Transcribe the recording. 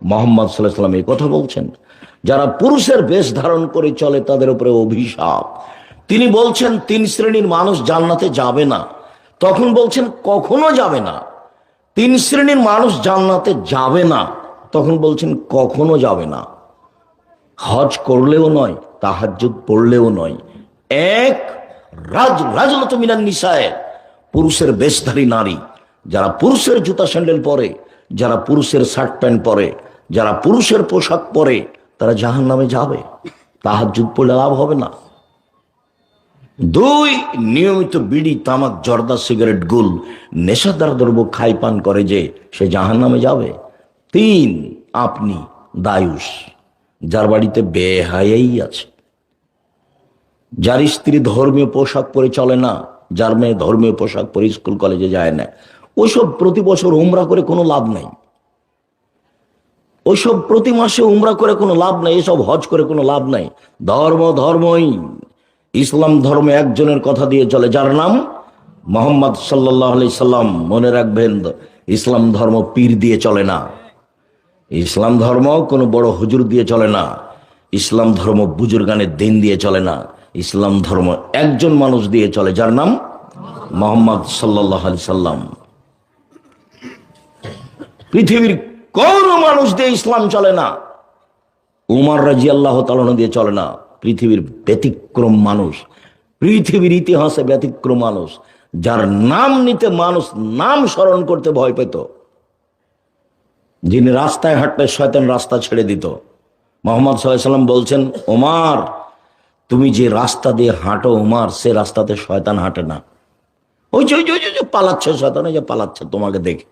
মোহাম্মদ সাল্লাল্লাহু আলাইহি ওয়াসাল্লাম এই কথা বলছেন, যারা পুরুষের বেশ ধারণ করে চলে তাদের উপরে অভিশাপ। তিনি বলছেন 3 শ্রেণীর মানুষ জান্নাতে যাবে না, তখন বলছেন কখনো যাবে না। 3 শ্রেণীর মানুষ জান্নাতে যাবে না, তখন বলছেন কখনো যাবে না। হজ করলেও নয়, তাহাজ্জুদ পড়লেও নয়। এক, রাজলত মিনান নিসায়ে, পুরুষের বেশধারী নারী, যারা পুরুষের জুতা স্যান্ডেল পরে, যারা পুরুষের শার্ট প্যান্ট পরে, যারা পুরুষের পোশাক পরে, তারা জাহান্নামে যাবে, তাহাজ্জুদ পড়লে লাভ হবে না। 2, নিয়মিত বিড়ি, তামাক, জর্দা, সিগারেট, গুল, নেশাদার দ্রব্য খাই পান করে যে, সে জাহান্নামে যাবে। 3, আপনি দায়ুস, যার বাড়িতে বেহায়াই আছে, যার স্ত্রী ধর্মীয় পোশাক পরে চলে না, যার মেয়ে ধর্মীয় পোশাক পরে স্কুল কলেজে যায় না, ওইসব প্রতি বছর উমরা করে কোনো লাভ নাই, ওইসব প্রতি মাসে উমরা করে কোনো লাভ নাই, এসব হজ করে কোনো লাভ নাই। ধর্মই। ইসলাম ধর্ম একজনের কথা দিয়ে চলে, যার নাম মোহাম্মদ সাল্লাল্লাহু আলাইহি সাল্লাম। মনে রাখবেন, ইসলাম ধর্ম পীর দিয়ে চলে না, ইসলাম ধর্ম কোনো বড় হুজুর দিয়ে চলে না, ইসলাম ধর্ম বুজুর্গানের দিন দিয়ে চলে না, ইসলাম ধর্ম একজন মানুষ দিয়ে চলে, যার নাম মোহাম্মদ সাল্লাল্লাহু আলাইহি সাল্লাম। পৃথিবীর কোন মানুষ দিয়ে ইসলাম চলে না, উমর রাদিয়াল্লাহু তাআলা দিয়ে চলে না। পৃথিবীর ব্যতিক্রম মানুষ, পৃথিবীর ইতিহাসে ব্যতিক্রম মানুষ, যার নাম নিতে মানুষ নাম স্মরণ করতে ভয় পেত, যিনি রাস্তায় হাঁটলে শয়তান রাস্তা ছেড়ে দিত। মুহাম্মদ সাল্লাল্লাহু আলাইহি ওয়াসাল্লাম বলছেন, ওমর তুমি যে রাস্তা দিয়ে হাঁটো ওমর, সে রাস্তাতে শয়তান হাঁটে না। ওই যে পালাচ্ছে শয়তান, ওই যে পালাচ্ছে তোমাকে দেখে,